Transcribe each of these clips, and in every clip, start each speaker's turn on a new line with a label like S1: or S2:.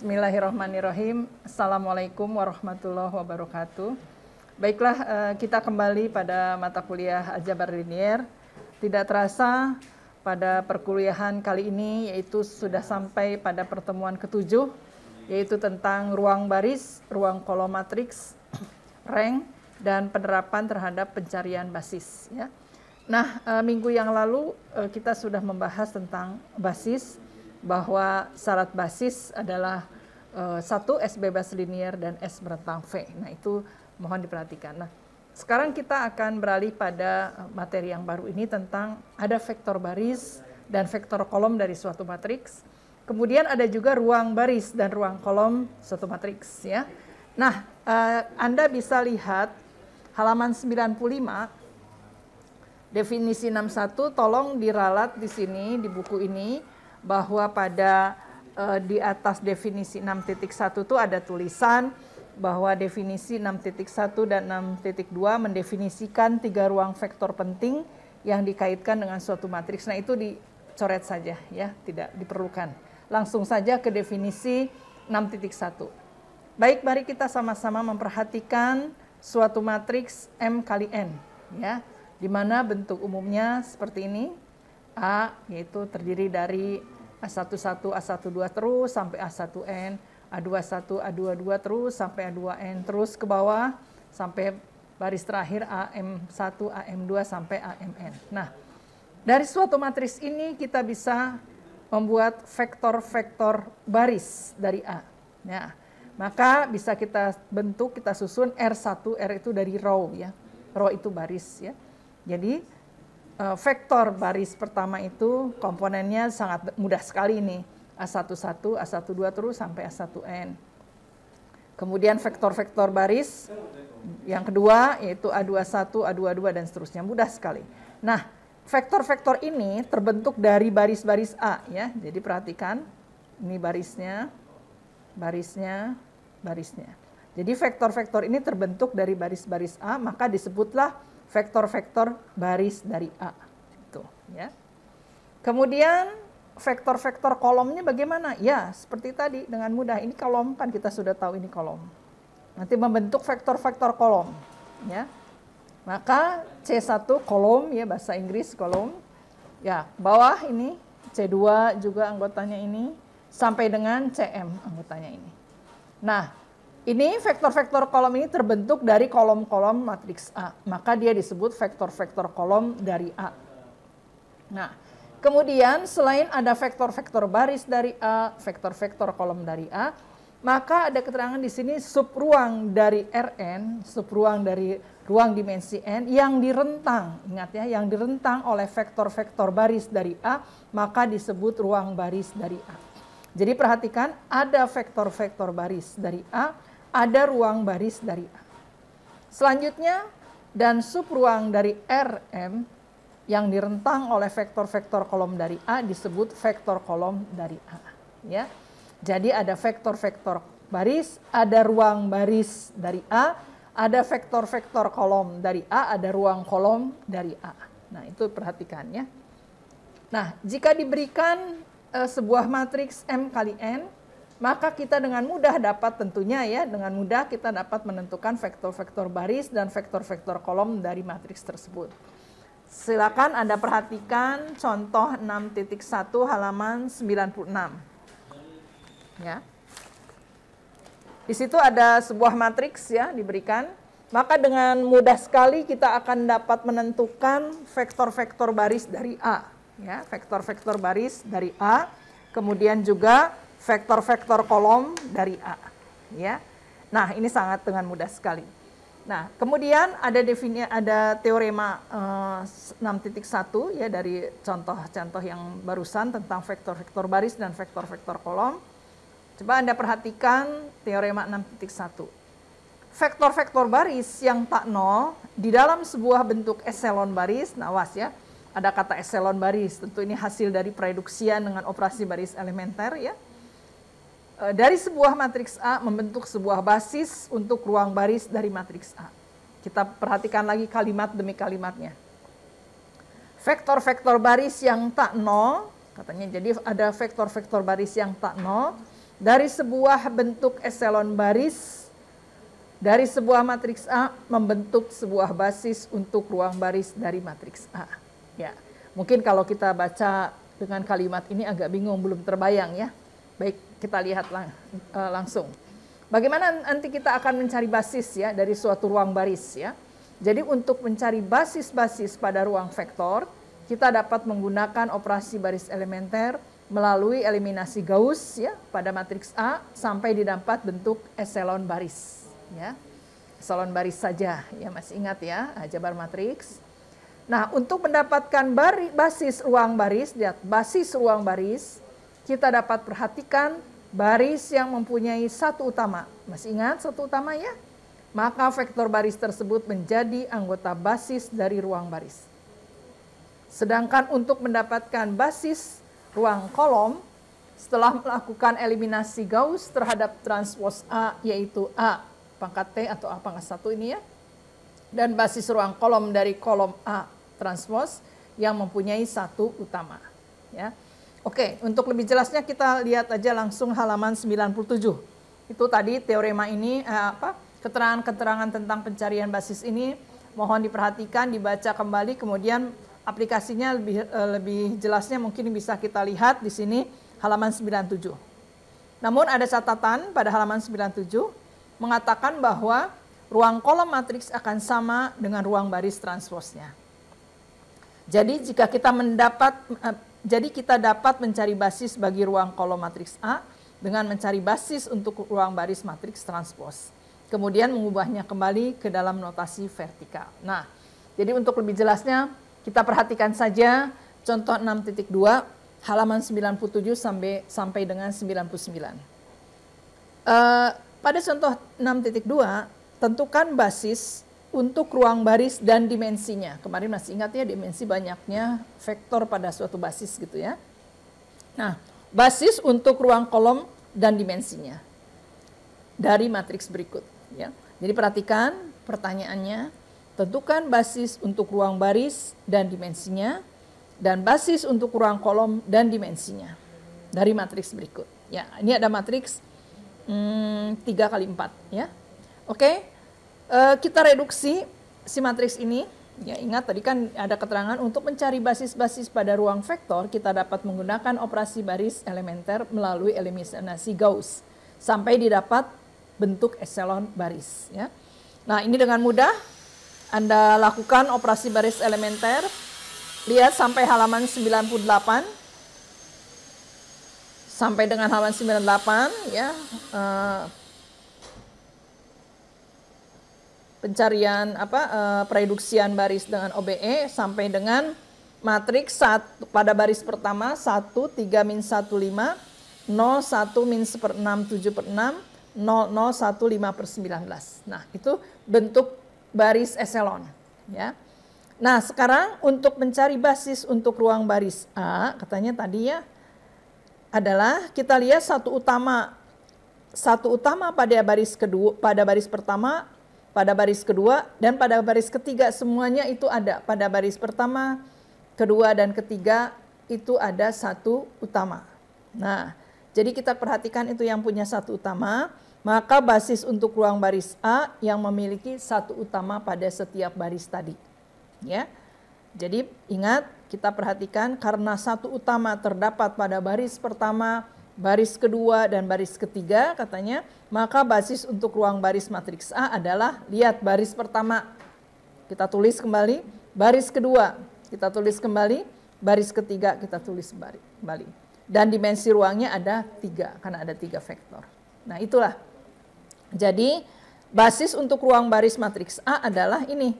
S1: Bismillahirrahmanirrahim. Assalamualaikum warahmatullahi wabarakatuh. Baiklah, kita kembali pada mata kuliah Aljabar Linier. Tidak terasa pada perkuliahan kali ini yaitu sudah sampai pada pertemuan ke-7, yaitu tentang ruang baris, ruang kolom matriks, rank, dan penerapan terhadap pencarian basis. Ya. Nah, minggu yang lalu kita sudah membahas tentang basis, bahwa syarat basis adalah satu S bebas linier dan S berentang V. Nah, itu mohon diperhatikan. Nah, sekarang kita akan beralih pada materi yang baru ini tentang ada vektor baris dan vektor kolom dari suatu matriks. Kemudian ada juga ruang baris dan ruang kolom suatu matriks. Ya. Nah, Anda bisa lihat halaman 95, definisi 61, tolong diralat di sini, di buku ini, bahwa pada di atas definisi 6.1 itu ada tulisan bahwa definisi 6.1 dan 6.2 mendefinisikan 3 ruang vektor penting yang dikaitkan dengan suatu matriks. Nah, itu dicoret saja ya, tidak diperlukan. Langsung saja ke definisi 6.1. Baik, mari kita sama-sama memperhatikan suatu matriks M kali N ya, di mana bentuk umumnya seperti ini. A yaitu terdiri dari A11, A12 terus sampai A1N, A21, A22 terus sampai A2N, terus ke bawah sampai baris terakhir AM1, AM2 sampai AMN. Nah, dari suatu matriks ini kita bisa membuat vektor-vektor baris dari A. Ya, maka bisa kita bentuk, kita susun R1, R itu dari row ya. Row itu baris ya. Jadi vektor baris pertama itu komponennya sangat mudah sekali nih. A11, A12 terus sampai A1N. Kemudian vektor-vektor baris yang kedua yaitu A21, A22 dan seterusnya. Mudah sekali. Nah, vektor-vektor ini terbentuk dari baris-baris A ya. Jadi perhatikan, ini barisnya, barisnya, barisnya. Jadi vektor-vektor ini terbentuk dari baris-baris A, maka disebutlah vektor-vektor baris dari A. Itu, ya. Kemudian vektor-vektor kolomnya bagaimana? Ya, seperti tadi dengan mudah. Ini kolom, kan kita sudah tahu ini kolom. Nanti membentuk vektor-vektor kolom, ya. Maka C1 kolom ya, bahasa Inggris kolom. Ya, bawah ini C2 juga anggotanya ini sampai dengan CM anggotanya ini. Nah, ini vektor-vektor kolom ini terbentuk dari kolom-kolom matriks A. Maka dia disebut vektor-vektor kolom dari A. Nah, kemudian selain ada vektor-vektor baris dari A, vektor-vektor kolom dari A, maka ada keterangan di sini subruang dari Rn, subruang dari ruang dimensi N yang direntang. Ingat ya, yang direntang oleh vektor-vektor baris dari A, maka disebut ruang baris dari A. Jadi perhatikan, ada vektor-vektor baris dari A, ada ruang baris dari A. Selanjutnya, dan subruang dari Rm yang direntang oleh vektor-vektor kolom dari A disebut vektor kolom dari A. Ya. Jadi ada vektor-vektor baris, ada ruang baris dari A, ada vektor-vektor kolom dari A, ada ruang kolom dari A. Nah, itu perhatikan ya. Nah, jika diberikan sebuah matriks M kali N, maka kita dengan mudah dapat tentunya ya, dengan mudah kita dapat menentukan vektor-vektor baris dan vektor-vektor kolom dari matriks tersebut. Silakan Anda perhatikan contoh 6.1 halaman 96. Ya. Di situ ada sebuah matriks ya diberikan, maka dengan mudah sekali kita akan dapat menentukan vektor-vektor baris dari A, ya, vektor-vektor baris dari A, kemudian juga vektor-vektor kolom dari A, ya. Nah, ini sangat dengan mudah sekali. Nah, kemudian ada teorema 6.1 ya dari contoh-contoh yang barusan tentang vektor-vektor baris dan vektor-vektor kolom. Coba Anda perhatikan teorema 6.1. Vektor-vektor baris yang tak nol di dalam sebuah bentuk eselon baris, nah awas ya, ada kata eselon baris, tentu ini hasil dari pereduksian dengan operasi baris elementer ya. Dari sebuah matriks A membentuk sebuah basis untuk ruang baris dari matriks A. Kita perhatikan lagi kalimat demi kalimatnya. Vektor-vektor baris yang tak nol, katanya jadi ada vektor-vektor baris yang tak nol dari sebuah bentuk eselon baris, dari sebuah matriks A membentuk sebuah basis untuk ruang baris dari matriks A. Ya, mungkin kalau kita baca dengan kalimat ini agak bingung, belum terbayang ya. Baik, kita lihat langsung. Bagaimana nanti kita akan mencari basis ya dari suatu ruang baris ya. Jadi untuk mencari basis-basis pada ruang vektor, kita dapat menggunakan operasi baris elementer melalui eliminasi Gauss ya pada matriks A sampai didapat bentuk eselon baris ya. Eselon baris saja ya, masih ingat ya aljabar matriks. Nah, untuk mendapatkan basis ruang baris, lihat basis ruang baris, kita dapat perhatikan baris yang mempunyai satu utama. Masih ingat satu utama ya? Maka vektor baris tersebut menjadi anggota basis dari ruang baris. Sedangkan untuk mendapatkan basis ruang kolom, setelah melakukan eliminasi Gauss terhadap transpos A, yaitu A pangkat T atau A pangkat 1 ini ya, dan basis ruang kolom dari kolom A transpos yang mempunyai satu utama. Ya. Oke, untuk lebih jelasnya kita lihat aja langsung halaman 97. Itu tadi teorema ini, keterangan-keterangan tentang pencarian basis ini mohon diperhatikan, dibaca kembali, kemudian aplikasinya lebih jelasnya mungkin bisa kita lihat di sini halaman 97. Namun ada catatan pada halaman 97 mengatakan bahwa ruang kolom matriks akan sama dengan ruang baris transposnya. Jadi jika kita dapat mencari basis bagi ruang kolom matriks A dengan mencari basis untuk ruang baris matriks transpos. Kemudian mengubahnya kembali ke dalam notasi vertikal. Nah, jadi untuk lebih jelasnya kita perhatikan saja contoh 6.2 halaman 97 sampai dengan 99. Pada contoh 6.2 tentukan basis untuk ruang baris dan dimensinya. Kemarin masih ingat ya dimensi banyaknya vektor pada suatu basis gitu ya. Nah, basis untuk ruang kolom dan dimensinya dari matriks berikut ya. Jadi perhatikan pertanyaannya. Tentukan basis untuk ruang baris dan dimensinya, dan basis untuk ruang kolom dan dimensinya dari matriks berikut. Ya, ini ada matriks 3x4 ya. Oke, kita reduksi si matriks ini. Ya, ingat tadi kan ada keterangan untuk mencari basis-basis pada ruang vektor kita dapat menggunakan operasi baris elementer melalui eliminasi Gauss sampai didapat bentuk eselon baris. Ya. Nah, ini dengan mudah Anda lakukan operasi baris elementer, lihat sampai halaman 98, sampai dengan halaman 98 ya, pencarian pereduksian baris dengan OBE sampai dengan matriks pada baris pertama 1, 3, min 1, 5, 0, 1, min 1/6, 7/6, 0, 0, 1, 5/19. Nah, itu bentuk baris eselon ya. Nah, sekarang untuk mencari basis untuk ruang baris A, katanya tadi ya, adalah kita lihat satu utama pada baris kedua, pada baris pertama, pada baris kedua, dan pada baris ketiga semuanya itu ada. Pada baris pertama, kedua, dan ketiga itu ada satu utama. Nah, jadi kita perhatikan itu yang punya satu utama, maka basis untuk ruang baris A yang memiliki satu utama pada setiap baris tadi. Ya. Jadi ingat, kita perhatikan karena satu utama terdapat pada baris pertama, baris kedua, dan baris ketiga katanya, maka basis untuk ruang baris matriks A adalah, lihat baris pertama, kita tulis kembali, baris kedua, kita tulis kembali, baris ketiga, kita tulis kembali. Dan dimensi ruangnya ada 3, karena ada 3 vektor. Nah, itulah. Jadi basis untuk ruang baris matriks A adalah ini.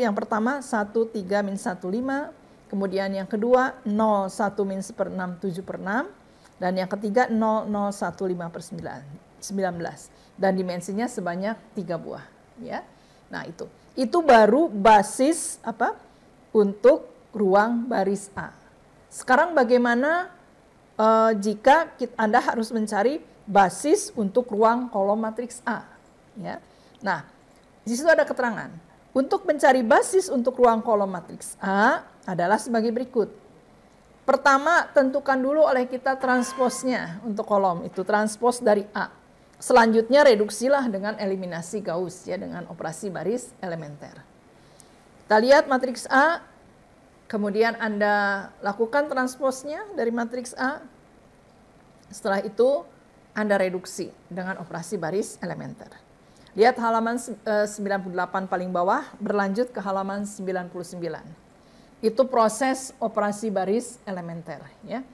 S1: Yang pertama 1, 3, min 1, 5. Kemudian yang kedua 0, 1, min 1/6, 7/6. Dan yang ketiga 0, 0, 1, 5/19. Dan dimensinya sebanyak 3 buah. Ya. Nah, itu baru basis untuk ruang baris A. Sekarang bagaimana jika Anda harus mencari basis untuk ruang kolom matriks A. Ya. Nah, di situ ada keterangan. Untuk mencari basis untuk ruang kolom matriks A adalah sebagai berikut. Pertama, tentukan dulu oleh kita transposnya untuk kolom, itu transpos dari A. Selanjutnya reduksilah dengan eliminasi Gauss ya, dengan operasi baris elementer. Kita lihat matriks A, kemudian Anda lakukan transposnya dari matriks A. Setelah itu Anda reduksi dengan operasi baris elementer. Lihat halaman 98 paling bawah, berlanjut ke halaman 99. Itu proses operasi baris elementer ya.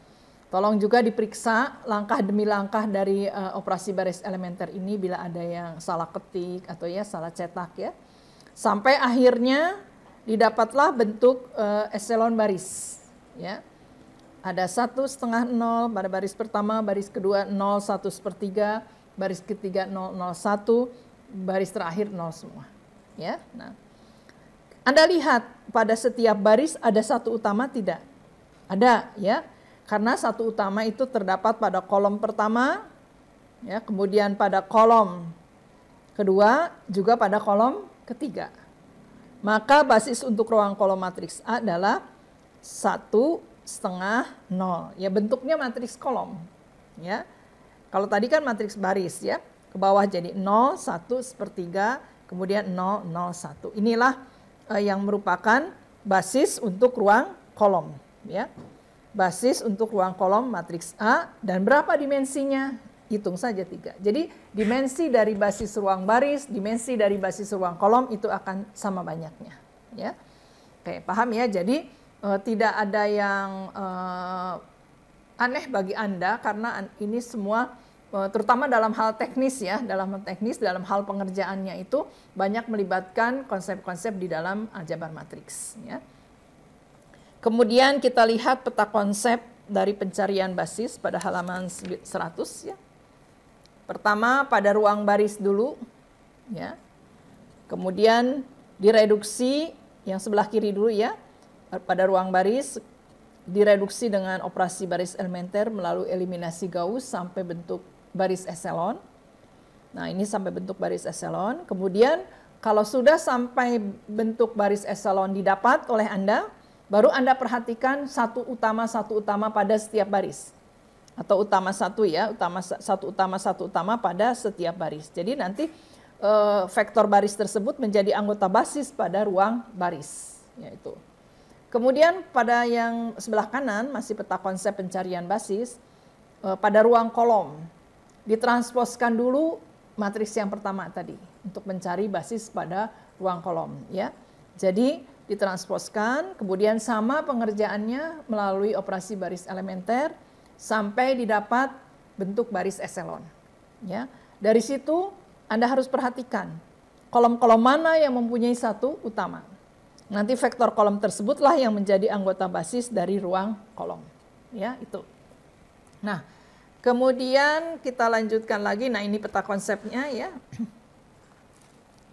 S1: Tolong juga diperiksa langkah demi langkah dari operasi baris elementer ini bila ada yang salah ketik atau ya salah cetak ya. Sampai akhirnya didapatlah bentuk eselon baris ya. Ada 1/2 0 pada baris pertama, baris kedua 0 1/3, baris ketiga 0 0 1, baris terakhir 0 semua ya. Nah, Anda lihat pada setiap baris ada satu utama tidak? Ada ya. Karena satu utama itu terdapat pada kolom pertama, ya, kemudian pada kolom kedua, juga pada kolom ketiga. Maka basis untuk ruang kolom matriks A adalah 1/2 0. Ya, bentuknya matriks kolom. Ya, kalau tadi kan matriks baris ya, ke bawah jadi 0, 1/3, kemudian 0, 0, 1. Inilah yang merupakan basis untuk ruang kolom. Ya. Basis untuk ruang kolom matriks A, dan berapa dimensinya? Hitung saja 3. Jadi dimensi dari basis ruang baris, dimensi dari basis ruang kolom itu akan sama banyaknya. Ya. Oke, paham ya? Jadi tidak ada yang aneh bagi Anda karena ini semua terutama dalam hal teknis ya, dalam hal pengerjaannya itu banyak melibatkan konsep-konsep di dalam aljabar matriks ya. Kemudian kita lihat peta konsep dari pencarian basis pada halaman 100 ya. Pertama pada ruang baris dulu ya. Kemudian direduksi yang sebelah kiri dulu ya. Pada ruang baris direduksi dengan operasi baris elementer melalui eliminasi Gauss sampai bentuk baris eselon. Nah, ini sampai bentuk baris eselon. Kemudian kalau sudah sampai bentuk baris eselon didapat oleh Anda, baru Anda perhatikan satu utama pada setiap baris. Atau utama satu ya, satu utama pada setiap baris. Jadi nanti vektor baris tersebut menjadi anggota basis pada ruang baris. Yaitu. Kemudian pada yang sebelah kanan masih peta konsep pencarian basis, pada ruang kolom. Ditransposkan dulu matriks yang pertama tadi untuk mencari basis pada ruang kolom. Ya. Jadi ditransposkan, kemudian sama pengerjaannya melalui operasi baris elementer sampai didapat bentuk baris eselon. Ya, dari situ Anda harus perhatikan kolom-kolom mana yang mempunyai satu utama. Nanti vektor kolom tersebutlah yang menjadi anggota basis dari ruang kolom. Ya, itu. Nah, kemudian kita lanjutkan lagi. Nah, ini peta konsepnya ya.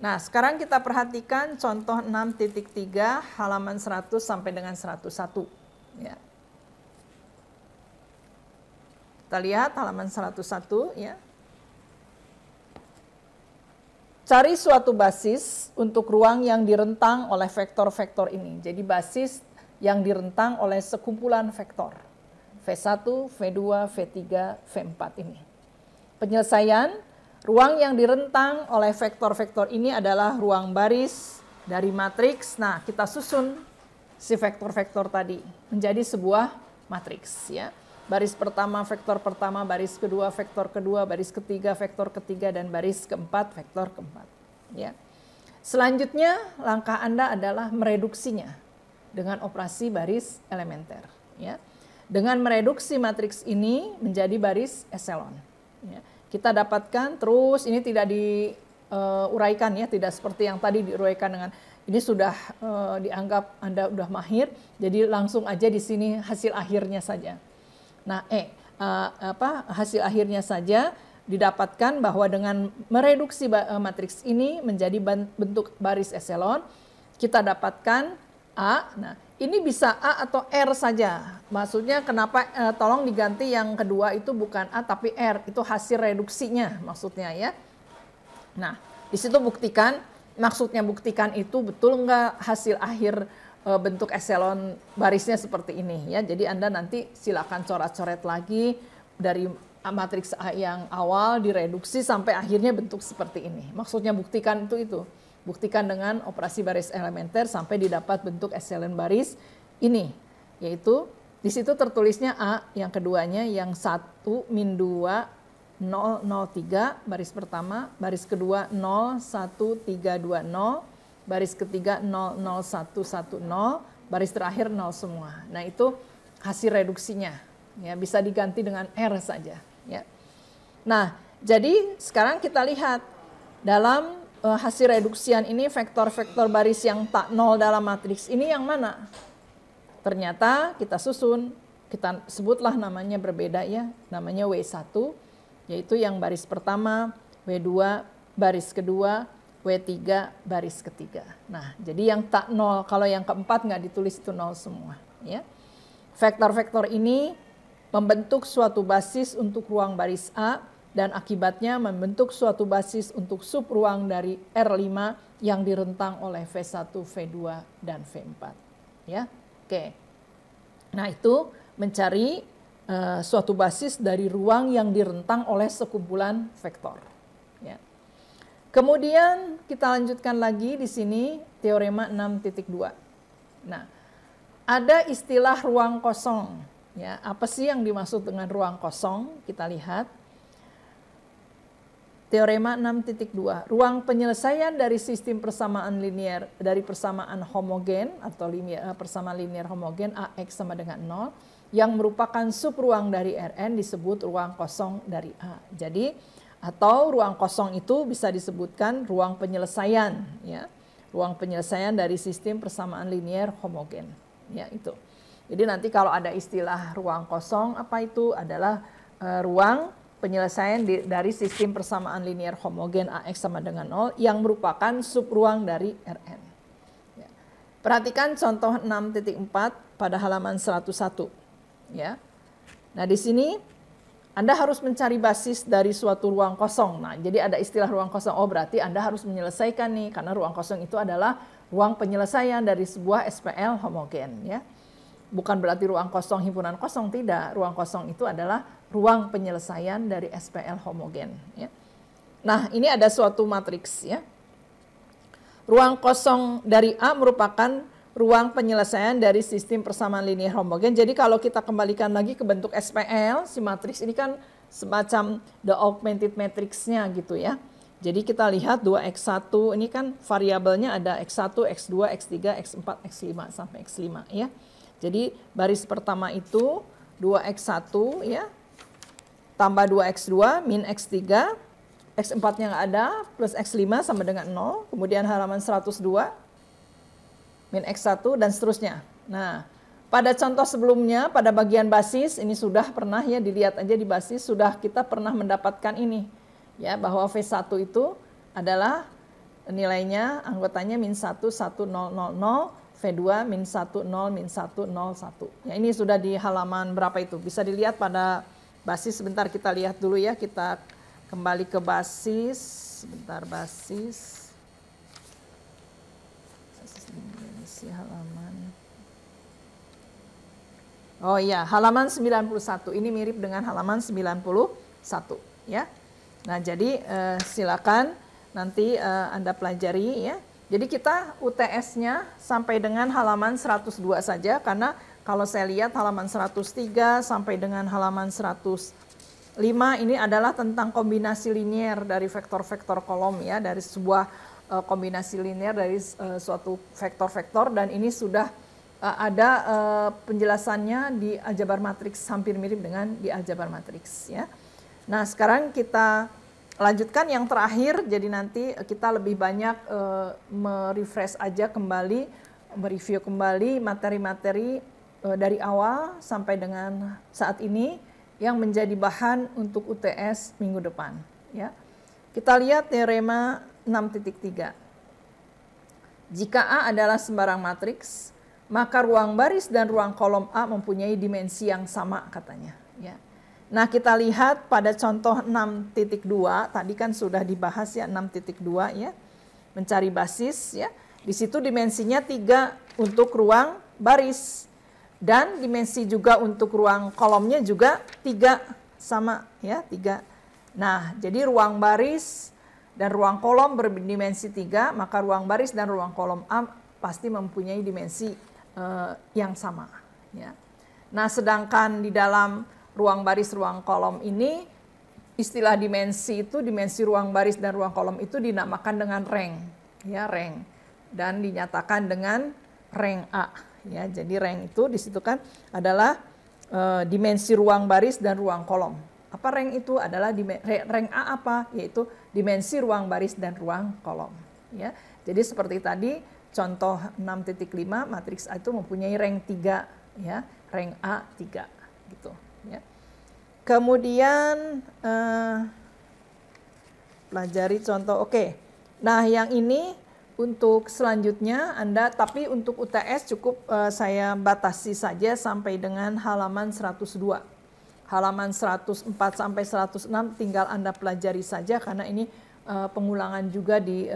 S1: Nah, sekarang kita perhatikan contoh 6.3 halaman 100 sampai dengan 101. Ya. Kita lihat halaman 101 ya. Cari suatu basis untuk ruang yang direntang oleh vektor-vektor ini. Jadi basis yang direntang oleh sekumpulan vektor. V1, V2, V3, V4 ini. Penyelesaian. Ruang yang direntang oleh vektor-vektor ini adalah ruang baris dari matriks. Nah, kita susun si vektor-vektor tadi menjadi sebuah matriks ya. Baris pertama, vektor pertama, baris kedua, vektor kedua, baris ketiga, vektor ketiga, dan baris keempat, vektor keempat. Ya. Selanjutnya, langkah Anda adalah mereduksinya dengan operasi baris elementer. Ya. Dengan mereduksi matriks ini menjadi baris eselon. Ya. Kita dapatkan terus, ini tidak diuraikan ya, tidak seperti yang tadi diuraikan dengan ini sudah dianggap Anda sudah mahir, jadi langsung aja di sini hasil akhirnya saja. Nah, hasil akhirnya saja didapatkan bahwa dengan mereduksi matriks ini menjadi bentuk baris eselon, kita dapatkan A. Nah, ini bisa A atau R saja. Maksudnya kenapa tolong diganti yang kedua itu bukan A tapi R. Itu hasil reduksinya maksudnya ya. Nah, di situ buktikan, maksudnya buktikan itu betul enggak hasil akhir bentuk eselon barisnya seperti ini ya. Jadi Anda nanti silakan coret-coret lagi dari matriks A yang awal direduksi sampai akhirnya bentuk seperti ini. Maksudnya buktikan itu. Buktikan dengan operasi baris elementer sampai didapat bentuk eselon baris ini. Yaitu di situ tertulisnya A, yang keduanya yang 1 min 2 0 0 3 baris pertama, baris kedua 0 1 3 2 0. Baris ketiga 0, 0, 1, 1, 0, baris terakhir 0 semua. Nah itu hasil reduksinya, ya bisa diganti dengan R saja. Ya. Nah jadi sekarang kita lihat dalam hasil reduksian ini vektor-vektor baris yang tak nol dalam matriks ini yang mana? Ternyata kita susun, kita sebutlah namanya berbeda ya, namanya W1, yaitu yang baris pertama, W2 baris kedua, W3 baris ketiga. Nah, jadi yang tak nol, kalau yang keempat nggak ditulis itu nol semua. Ya. Vektor-vektor ini membentuk suatu basis untuk ruang baris A dan akibatnya membentuk suatu basis untuk sub ruang dari R5 yang direntang oleh V1, V2, dan V4. Ya, oke. Nah itu mencari suatu basis dari ruang yang direntang oleh sekumpulan vektor. Ya. Kemudian kita lanjutkan lagi di sini teorema 6.2. Nah, ada istilah ruang kosong. Ya, apa sih yang dimaksud dengan ruang kosong? Kita lihat. Teorema 6.2. Ruang penyelesaian dari sistem persamaan linear dari persamaan homogen atau persamaan linear homogen AX sama dengan 0 yang merupakan subruang dari Rn disebut ruang kosong dari A. Jadi atau ruang kosong itu bisa disebutkan ruang penyelesaian, ya, ruang penyelesaian dari sistem persamaan linear homogen, ya itu. Jadi nanti kalau ada istilah ruang kosong, apa itu adalah ruang penyelesaian dari sistem persamaan linear homogen AX sama dengan 0 yang merupakan subruang dari Rn. Ya. Perhatikan contoh 6.4 pada halaman 101. Ya. Nah di sini Anda harus mencari basis dari suatu ruang kosong. Nah, jadi ada istilah ruang kosong. Oh, berarti Anda harus menyelesaikan nih, karena ruang kosong itu adalah ruang penyelesaian dari sebuah SPL homogen. Ya. Bukan berarti ruang kosong himpunan kosong, tidak. Ruang kosong itu adalah ruang penyelesaian dari SPL homogen. Ya. Nah, ini ada suatu matriks. Ya. Ruang kosong dari A merupakan ruang penyelesaian dari sistem persamaan linear homogen. Jadi kalau kita kembalikan lagi ke bentuk SPL, si matriks ini kan semacam the augmented matrix-nya gitu ya. Jadi kita lihat 2x1 ini kan variabelnya ada x1, x2, x3, x4, x5 sampai x5 ya. Jadi baris pertama itu 2x1 ya, tambah 2x2 min x3, x4-nya nggak ada, plus x5 sama dengan 0, kemudian halaman 102, min X1 dan seterusnya. Nah, pada contoh sebelumnya, pada bagian basis, ini sudah pernah ya dilihat aja di basis, sudah kita pernah mendapatkan ini. Ya, bahwa V1 itu adalah nilainya, anggotanya min 1, 1, 0, 0, 0, V2 min 1, 0, min 1, 0, 1. Ya, ini sudah di halaman berapa itu? Bisa dilihat pada basis, sebentar kita lihat dulu ya, kita kembali ke basis, sebentar basis. Halaman. Oh iya, halaman 91. Ini mirip dengan halaman 91 ya. Nah, jadi silakan nanti Anda pelajari ya. Jadi kita UTS-nya sampai dengan halaman 102 saja, karena kalau saya lihat halaman 103 sampai dengan halaman 105 ini adalah tentang kombinasi linier dari vektor-vektor kolom ya, dari sebuah kombinasi linear dari suatu vektor-vektor, dan ini sudah ada penjelasannya di aljabar matriks, hampir mirip dengan di aljabar matriks ya. Nah, sekarang kita lanjutkan yang terakhir, jadi nanti kita lebih banyak merefresh aja kembali, mereview kembali materi-materi dari awal sampai dengan saat ini yang menjadi bahan untuk UTS minggu depan ya. Kita lihat teorema 6.3. Jika A adalah sembarang matriks, maka ruang baris dan ruang kolom A mempunyai dimensi yang sama katanya. Ya. Nah kita lihat pada contoh 6.2, tadi kan sudah dibahas ya 6.2 ya, mencari basis ya. Di situ dimensinya 3 untuk ruang baris. Dan dimensi juga untuk ruang kolomnya juga 3 sama ya, 3. Nah, jadi ruang baris dan ruang kolom berdimensi 3, maka ruang baris dan ruang kolom A pasti mempunyai dimensi yang sama ya. Nah, sedangkan di dalam ruang baris ruang kolom ini istilah dimensi itu, dimensi ruang baris dan ruang kolom itu dinamakan dengan rank, ya rank, dan dinyatakan dengan rank A, ya. Jadi rank itu di situ kan adalah dimensi ruang baris dan ruang kolom. Apa rank itu? Adalah rank A apa? Yaitu dimensi ruang baris dan ruang kolom, ya. Jadi seperti tadi contoh 6.5 matriks A itu mempunyai rank 3, ya, rank A 3, gitu, ya. Kemudian pelajari contoh. Oke. Nah, yang ini untuk selanjutnya Anda, tapi untuk UTS cukup saya batasi saja sampai dengan halaman 102. Halaman 104 sampai 106 tinggal Anda pelajari saja karena ini pengulangan juga di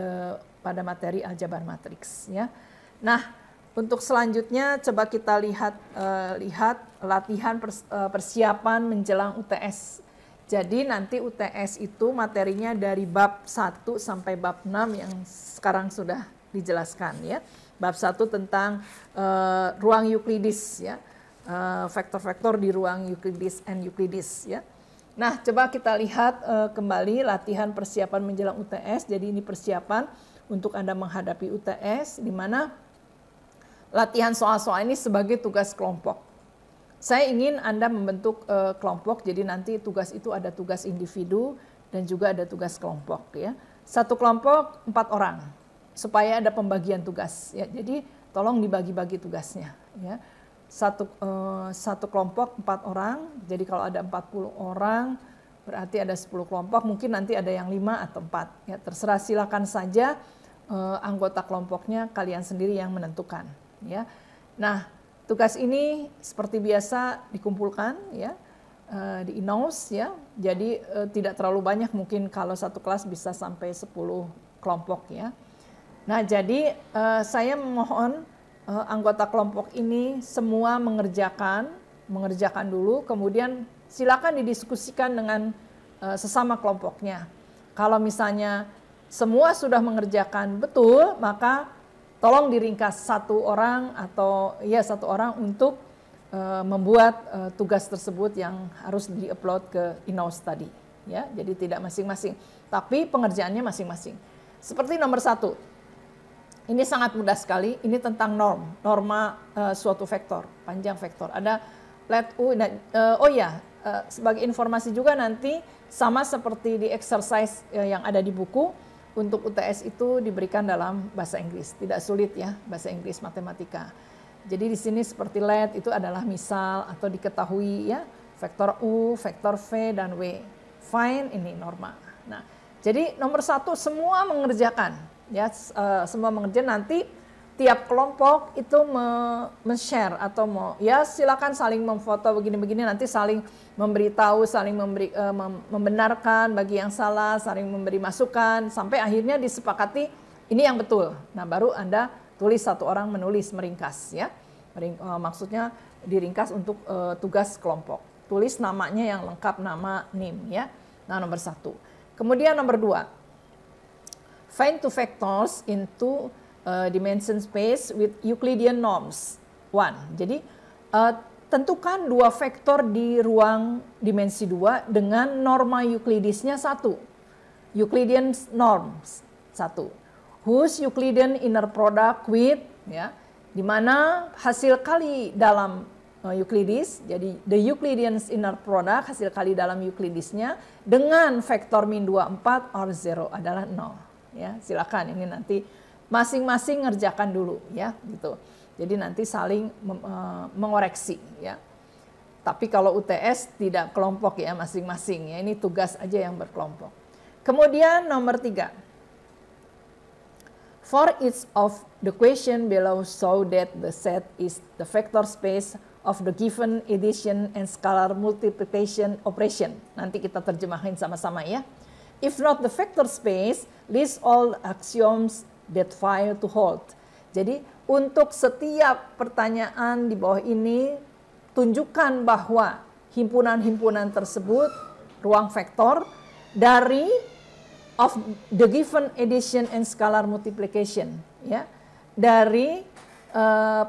S1: pada materi aljabar matriks, ya. Nah, untuk selanjutnya coba kita lihat latihan persiapan menjelang UTS. Jadi nanti UTS itu materinya dari bab 1 sampai bab 6 yang sekarang sudah dijelaskan, ya. Bab 1 tentang ruang Euclides, ya. Vektor-vektor di ruang Euclides and Euclides, ya. Nah, coba kita lihat kembali latihan persiapan menjelang UTS. Jadi ini persiapan untuk Anda menghadapi UTS, di mana latihan soal-soal ini sebagai tugas kelompok. Saya ingin Anda membentuk kelompok, jadi nanti tugas itu ada tugas individu dan juga ada tugas kelompok, ya. Satu kelompok 4 orang, supaya ada pembagian tugas, ya. Jadi tolong dibagi-bagi tugasnya, ya. Satu kelompok 4 orang, jadi kalau ada 40 orang berarti ada 10 kelompok, mungkin nanti ada yang 5 atau 4, ya. Terserah, silakan saja anggota kelompoknya kalian sendiri yang menentukan, ya. Nah, tugas ini seperti biasa dikumpulkan, ya, di INOS, ya. Jadi tidak terlalu banyak, mungkin kalau satu kelas bisa sampai 10 kelompok, ya. Nah, jadi saya mohon anggota kelompok ini semua mengerjakan dulu, kemudian silakan didiskusikan dengan sesama kelompoknya. Kalau misalnya semua sudah mengerjakan betul, maka tolong diringkas satu orang untuk membuat tugas tersebut yang harus diupload ke INOS tadi, ya. Jadi tidak masing-masing, tapi pengerjaannya masing-masing. Seperti nomor 1, ini sangat mudah sekali. Ini tentang norma suatu vektor, panjang vektor. Ada let U. Sebagai informasi juga nanti sama seperti di exercise yang ada di buku. Untuk UTS itu diberikan dalam bahasa Inggris, tidak sulit, ya, bahasa Inggris matematika. Jadi di sini seperti let itu adalah misal atau diketahui, ya, vektor U, vektor V dan W. Find ini norma. Nah, jadi nomor 1 semua mengerjakan, ya, semua mengerjakan. Nanti tiap kelompok itu men-share atau silakan saling memfoto begini-begini, nanti saling memberitahu, saling membenarkan bagi yang salah, saling memberi masukan, sampai akhirnya disepakati ini yang betul. Nah, baru Anda tulis, satu orang menulis, meringkas, ya. Maksudnya diringkas untuk tugas kelompok. Tulis namanya yang lengkap, nama, NIM, ya. Nah, nomor 1. Kemudian nomor 2. Find two vectors into dimension space with Euclidean norms 1. Jadi tentukan 2 vektor di ruang dimensi 2 dengan norma Euclidesnya 1. Euclidean norms 1. Whose Euclidean inner product with, ya, di mana hasil kali dalam Euclides, jadi the Euclidean inner product, hasil kali dalam Euclidesnya dengan vektor min 2, 4 or 0 adalah 0. Ya, silakan ini nanti masing-masing ngerjakan dulu, ya, gitu. Jadi nanti saling mengoreksi, ya. Tapi kalau UTS tidak kelompok, ya, masing-masing, ya. Ini tugas aja yang berkelompok. Kemudian nomor 3. For each of the question below show that the set is the vector space of the given addition and scalar multiplication operation. Nanti kita terjemahin sama-sama, ya. If not the vector space, list all axioms that fail to hold. Jadi untuk setiap pertanyaan di bawah ini, tunjukkan bahwa himpunan-himpunan tersebut ruang vektor dari of the given addition and scalar multiplication, ya, dari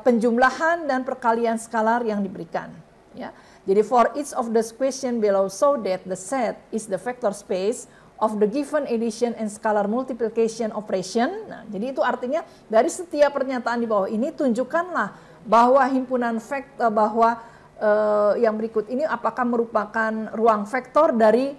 S1: penjumlahan dan perkalian skalar yang diberikan, ya. Jadi for each of the question below, so that the set is the vector space of the given addition and scalar multiplication operation. Nah, jadi itu artinya dari setiap pernyataan di bawah ini tunjukkanlah bahwa himpunan vektor, bahwa yang berikut ini apakah merupakan ruang vektor dari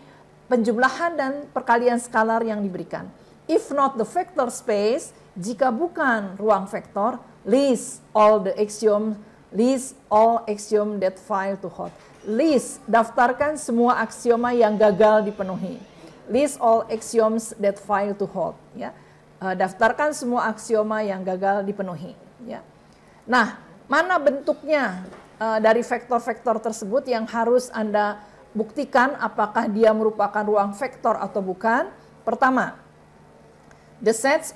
S1: penjumlahan dan perkalian skalar yang diberikan. If not the vector space, jika bukan ruang vektor, list all the axiom, list all axiom that fail to hold. List, daftarkan semua aksioma yang gagal dipenuhi. List all axioms that fail to hold. Ya, daftarkan semua aksioma yang gagal dipenuhi. Ya. Nah, mana bentuknya dari vektor-vektor tersebut yang harus Anda buktikan apakah dia merupakan ruang vektor atau bukan? Pertama, the set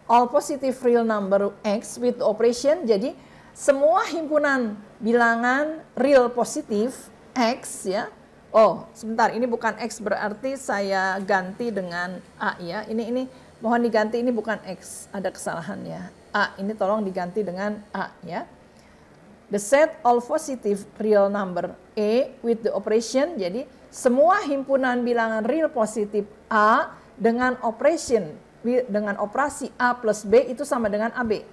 S1: all positive real number x with operation. Jadi semua himpunan bilangan real positif x, ya. Oh, sebentar, ini bukan X, berarti saya ganti dengan A, ya. Ini mohon diganti, ini bukan X, ada kesalahan, ya. A, ini tolong diganti dengan A, ya. The set all positive real number A with the operation, jadi semua himpunan bilangan real positif A dengan operasi A plus B itu sama dengan AB.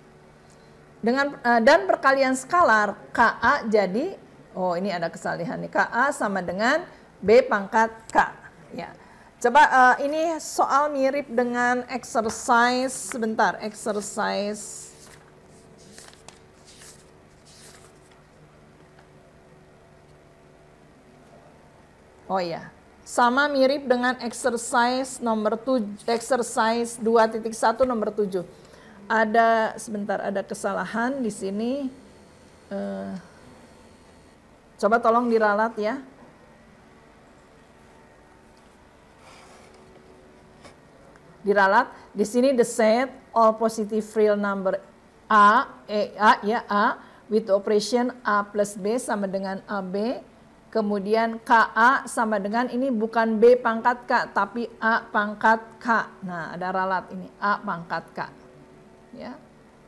S1: Dan perkalian skalar KA jadi, oh ini ada kesalahan nih, KA sama dengan B pangkat K. Ya. Coba ini soal mirip dengan exercise, sebentar, exercise. Oh iya, sama mirip dengan exercise nomor 7, exercise 2.1 nomor 7. Ada, sebentar, ada kesalahan di sini. Coba tolong diralat, ya. Diralat. Di sini the set all positive real number A with operation A plus B sama dengan AB. Kemudian KA sama dengan, ini bukan B pangkat K tapi A pangkat K. Nah, ada ralat ini A pangkat K. Ya.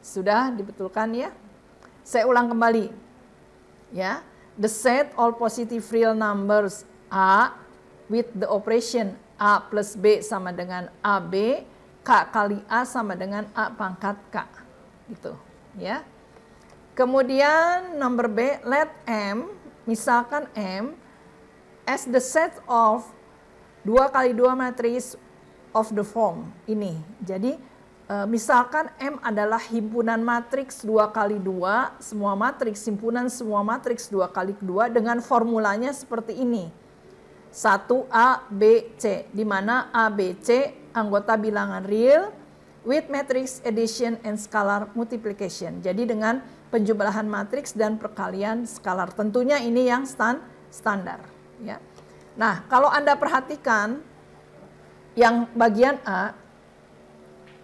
S1: Sudah dibetulkan, ya. Saya ulang kembali. Ya. The set all positive real numbers A with the operation A plus B sama dengan AB, K kali A sama dengan A pangkat K. Gitu, ya. Kemudian nomor B, let M, misalkan M as the set of 2 kali 2 matriz of the form ini. Jadi misalkan M adalah himpunan matriks 2 kali 2, semua matriks, himpunan semua matriks 2 kali 2 dengan formulanya seperti ini. 1A, B, C, di mana A, B, C anggota bilangan real with matrix addition and scalar multiplication. Jadi dengan penjumlahan matriks dan perkalian skalar. Tentunya ini yang standar. Ya. Nah, kalau Anda perhatikan yang bagian A,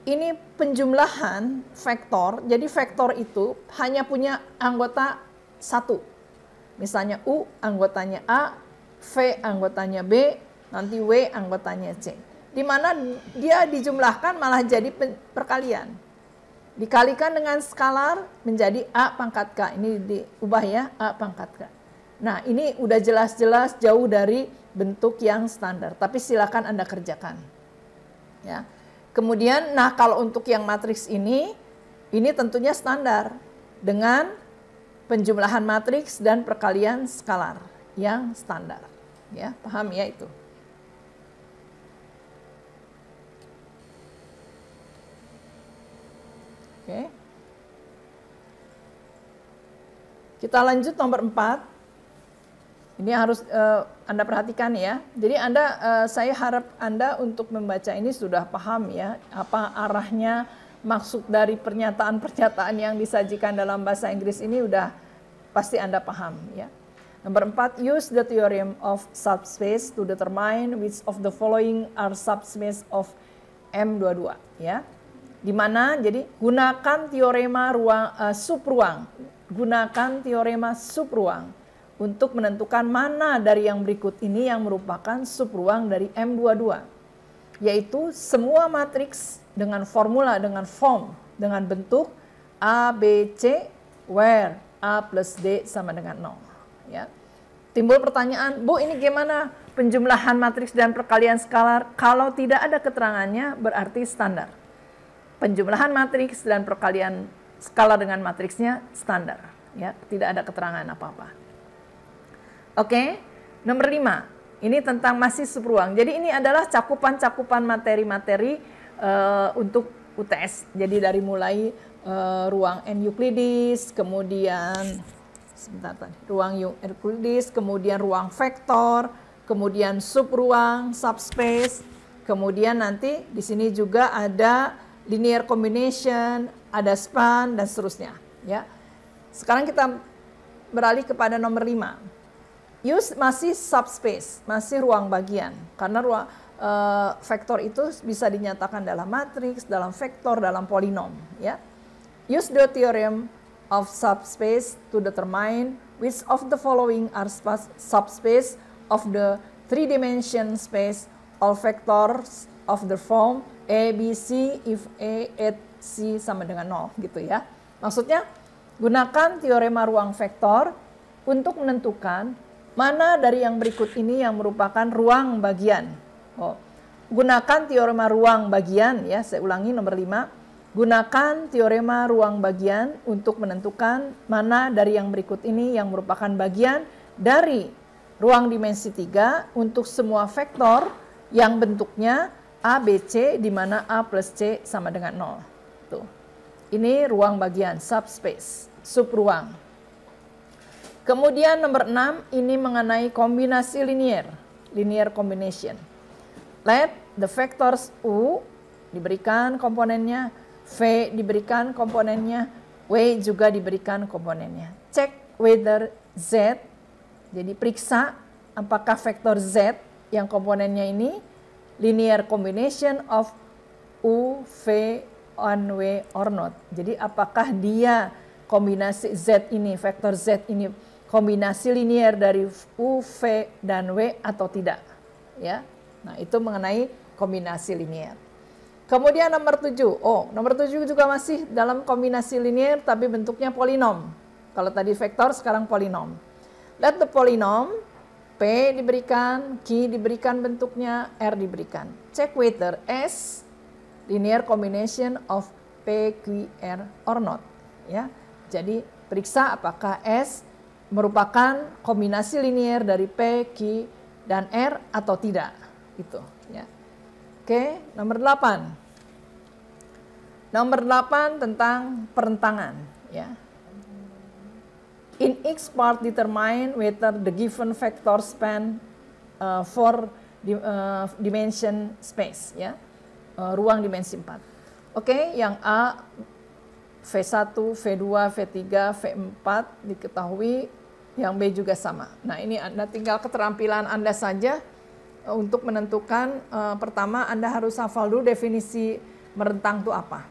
S1: ini penjumlahan vektor, jadi vektor itu hanya punya anggota 1. Misalnya U anggotanya A, V anggotanya B, nanti W anggotanya C. Di mana dia dijumlahkan malah jadi perkalian. Dikalikan dengan skalar menjadi A pangkat K. Ini diubah, ya, A pangkat K. Nah, ini udah jelas-jelas jauh dari bentuk yang standar, tapi silakan Anda kerjakan. Ya. Kemudian, nah kalau untuk yang matriks ini tentunya standar dengan penjumlahan matriks dan perkalian skalar yang standar. Ya, paham ya itu? Oke. Kita lanjut nomor 4. Ini harus Anda perhatikan, ya. Jadi saya harap Anda untuk membaca ini sudah paham, ya, apa arahnya, maksud dari pernyataan-pernyataan yang disajikan dalam bahasa Inggris ini udah pasti Anda paham, ya. Nomor 4, use the theorem of subspace to determine which of the following are subspace of M22, ya. Di mana jadi gunakan teorema subruang. Gunakan teorema subruang untuk menentukan mana dari yang berikut ini yang merupakan subruang dari M22. Yaitu semua matriks dengan formula, dengan form, dengan bentuk A, B, C, where A plus D sama dengan 0. Ya. Timbul pertanyaan, Bu ini gimana penjumlahan matriks dan perkalian skalar? Kalau tidak ada keterangannya berarti standar. Penjumlahan matriks dan perkalian skalar dengan matriksnya standar. Ya, tidak ada keterangan apa-apa. Oke, nomor 5. Ini tentang masih subruang. Jadi ini adalah cakupan-cakupan materi-materi untuk UTS. Jadi dari mulai ruang N Euclides, kemudian sebentar tadi, ruang Euclides, kemudian ruang vektor, kemudian subruang, subspace, kemudian nanti di sini juga ada linear combination, ada span dan seterusnya, ya. Sekarang kita beralih kepada nomor 5. Use masih subspace, masih ruang bagian. Karena ruang vektor itu bisa dinyatakan dalam matriks, dalam vektor, dalam polinom, ya. Use the theorem of subspace to determine which of the following are subspace of the three-dimension space all vectors of the form A, B, C if A, at C sama dengan 0 gitu ya. Maksudnya gunakan teorema ruang vektor untuk menentukan mana dari yang berikut ini yang merupakan ruang bagian. Gunakan teorema ruang bagian ya, saya ulangi nomor 5. Gunakan teorema ruang bagian untuk menentukan mana dari yang berikut ini yang merupakan bagian dari ruang dimensi 3 untuk semua vektor yang bentuknya A, B, C, di mana A plus C sama dengan 0. Tuh. Ini ruang bagian, subspace, subruang. Kemudian nomor 6, ini mengenai kombinasi linear, linear combination. Let the vectors U diberikan komponennya, V diberikan komponennya, W juga diberikan komponennya. Check whether Z, jadi periksa apakah vektor Z yang komponennya ini linear combination of U, V, and W or not. Jadi apakah dia kombinasi Z ini, vektor Z ini kombinasi linear dari U, V, dan W atau tidak. Ya. Nah itu mengenai kombinasi linear. Kemudian nomor 7, nomor 7 juga masih dalam kombinasi linear tapi bentuknya polinom. Kalau tadi vektor sekarang polinom. Let the polynom P diberikan, Q diberikan bentuknya, R diberikan. Check whether S linear combination of P, Q, R or not. Ya, jadi periksa apakah S merupakan kombinasi linear dari P, Q, dan R atau tidak. Gitu. Ya. Oke, nomor 8. Nomor 8 tentang perentangan. Ya. In each part determine whether the given vector span for dimension space, ya, ruang dimensi 4. Oke, yang A, V1, V2, V3, V4 diketahui, yang B juga sama. Nah ini Anda tinggal keterampilan Anda saja untuk menentukan, pertama Anda harus hafal dulu definisi merentang itu apa.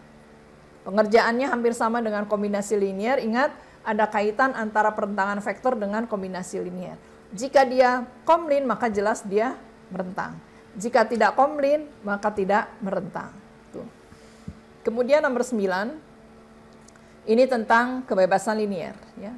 S1: Pengerjaannya hampir sama dengan kombinasi linear, ingat, ada kaitan antara perentangan vektor dengan kombinasi linear. Jika dia komlin, maka jelas dia merentang. Jika tidak komlin, maka tidak merentang. Tuh. Kemudian nomor 9, ini tentang kebebasan linear. Ya.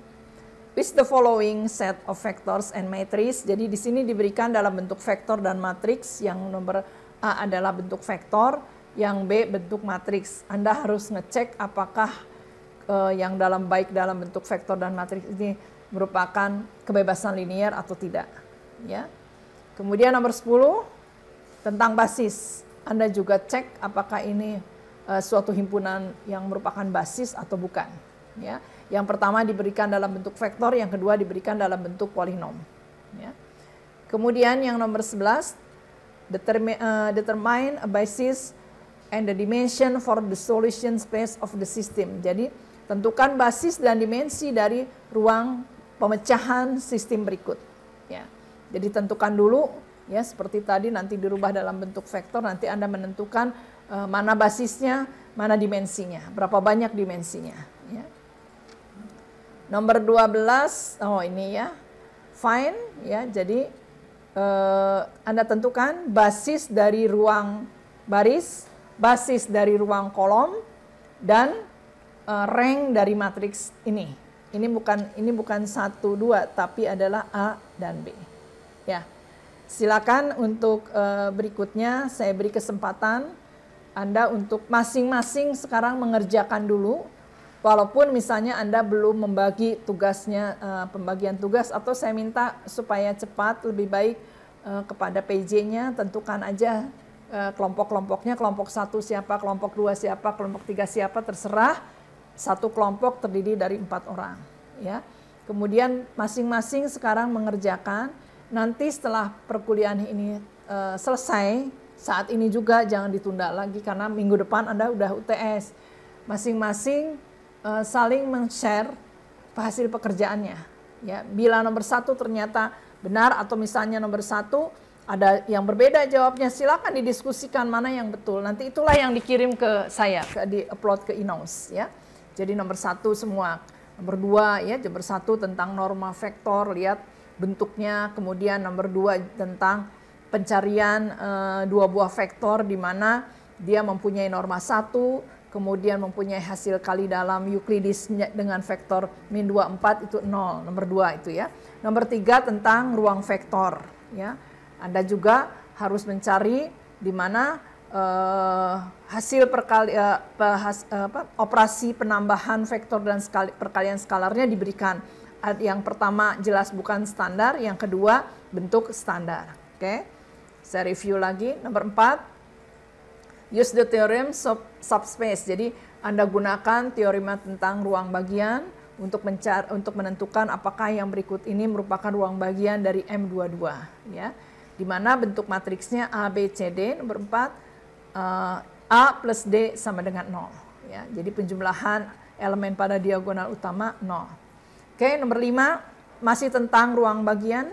S1: With the following set of vectors and matrices. Jadi di sini diberikan dalam bentuk vektor dan matriks. Yang nomor A adalah bentuk vektor, yang B bentuk matriks. Anda harus ngecek apakah yang baik dalam bentuk vektor dan matriks ini merupakan kebebasan linear atau tidak. Ya. Kemudian nomor 10 tentang basis. Anda juga cek apakah ini suatu himpunan yang merupakan basis atau bukan. Ya. Yang pertama diberikan dalam bentuk vektor, yang kedua diberikan dalam bentuk polinom. Ya. Kemudian yang nomor 11, determine a basis and the dimension for the solution space of the system. Jadi tentukan basis dan dimensi dari ruang pemecahan sistem berikut. Ya. Jadi tentukan dulu, ya seperti tadi nanti dirubah dalam bentuk vektor, nanti Anda menentukan mana basisnya, mana dimensinya, berapa banyak dimensinya. Ya. Nomor 12, oh ini ya, find ya, jadi Anda tentukan basis dari ruang baris, basis dari ruang kolom, dan rank dari matriks ini. Ini bukan 1, 2, tapi adalah A dan B. Ya, silakan untuk berikutnya saya beri kesempatan Anda untuk masing-masing sekarang mengerjakan dulu. Walaupun misalnya Anda belum membagi tugasnya, pembagian tugas, atau saya minta supaya cepat, lebih baik kepada PJ-nya, tentukan aja kelompok-kelompoknya, kelompok 1 siapa, kelompok 2 siapa, kelompok 3 siapa, terserah. Satu kelompok terdiri dari 4 orang. Ya. Kemudian masing-masing sekarang mengerjakan, nanti setelah perkuliahan ini selesai, saat ini juga jangan ditunda lagi karena minggu depan Anda udah UTS. Masing-masing saling men-share hasil pekerjaannya. Ya, bila nomor 1 ternyata benar atau misalnya nomor 1 ada yang berbeda jawabnya, silakan didiskusikan mana yang betul. Nanti itulah yang dikirim ke saya, di-upload ke Inaus. Ya. Jadi nomor 1 semua. Nomor 2 ya, nomor 1 tentang norma vektor, lihat bentuknya. Kemudian nomor 2 tentang pencarian 2 buah vektor di mana dia mempunyai norma 1, kemudian mempunyai hasil kali dalam Euclides dengan vektor min 2, 4 itu 0, nomor 2 itu ya. Nomor 3 tentang ruang vektor ya. Anda juga harus mencari di mana hasil operasi penambahan vektor dan perkalian skalarnya diberikan. Yang pertama jelas bukan standar, yang kedua bentuk standar. Oke. Saya review lagi. Nomor 4. Use the theorem subspace. Jadi Anda gunakan teorema tentang ruang bagian untuk menentukan apakah yang berikut ini merupakan ruang bagian dari M22 ya. Di mana bentuk matriksnya A, B, C, D. Nomor 4 A plus D sama dengan 0 ya. Jadi penjumlahan elemen pada diagonal utama 0. Oke, nomor 5 masih tentang ruang bagian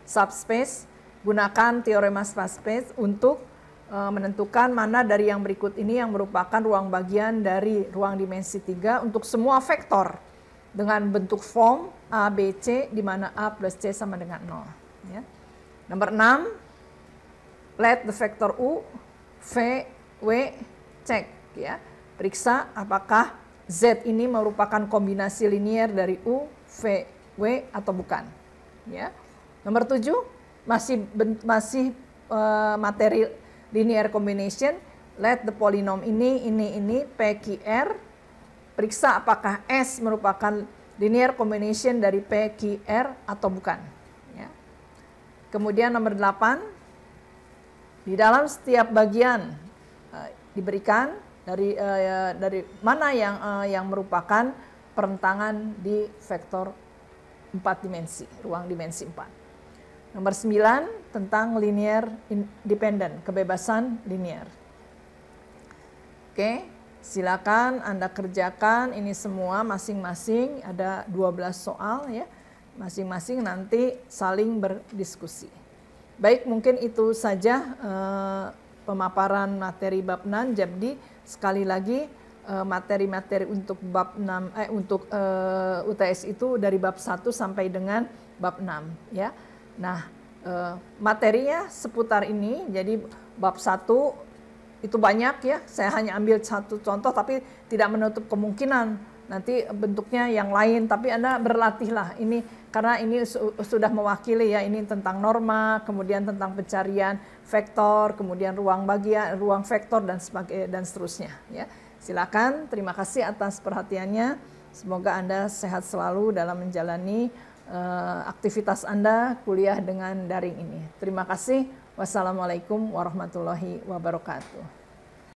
S1: subspace. Gunakan teorema subspace untuk menentukan mana dari yang berikut ini yang merupakan ruang bagian dari ruang dimensi 3 untuk semua vektor dengan bentuk form A, B, C, di mana A plus C sama dengan 0. Ya. Nomor 6, let the vector U, V, W, cek. Ya. Periksa apakah Z ini merupakan kombinasi linier dari U, V, W atau bukan. Ya. Nomor 7, masih materi linear combination, let the polynom ini, PQR, periksa apakah S merupakan linear combination dari PQR atau bukan. Ya. Kemudian nomor 8, di dalam setiap bagian diberikan dari mana yang merupakan perentangan di vektor 4 dimensi, ruang dimensi 4. Nomor 9 tentang linear independent, kebebasan linear. Oke, silakan Anda kerjakan ini semua masing-masing, ada 12 soal ya. Masing-masing nanti saling berdiskusi. Baik, mungkin itu saja pemaparan materi bab 6. Jadi sekali lagi materi-materi untuk bab 6 untuk UTS itu dari bab 1 sampai dengan bab 6 ya. Nah, materinya seputar ini, jadi bab 1 itu banyak ya, saya hanya ambil satu contoh tapi tidak menutup kemungkinan nanti bentuknya yang lain, tapi Anda berlatihlah ini, karena ini sudah mewakili ya, ini tentang norma, kemudian tentang pencarian vektor, kemudian ruang bagian, ruang vektor dan seterusnya ya. Silakan, terima kasih atas perhatiannya, semoga Anda sehat selalu dalam menjalani aktivitas Anda kuliah dengan daring ini. Terima kasih. Wassalamualaikum warahmatullahi wabarakatuh.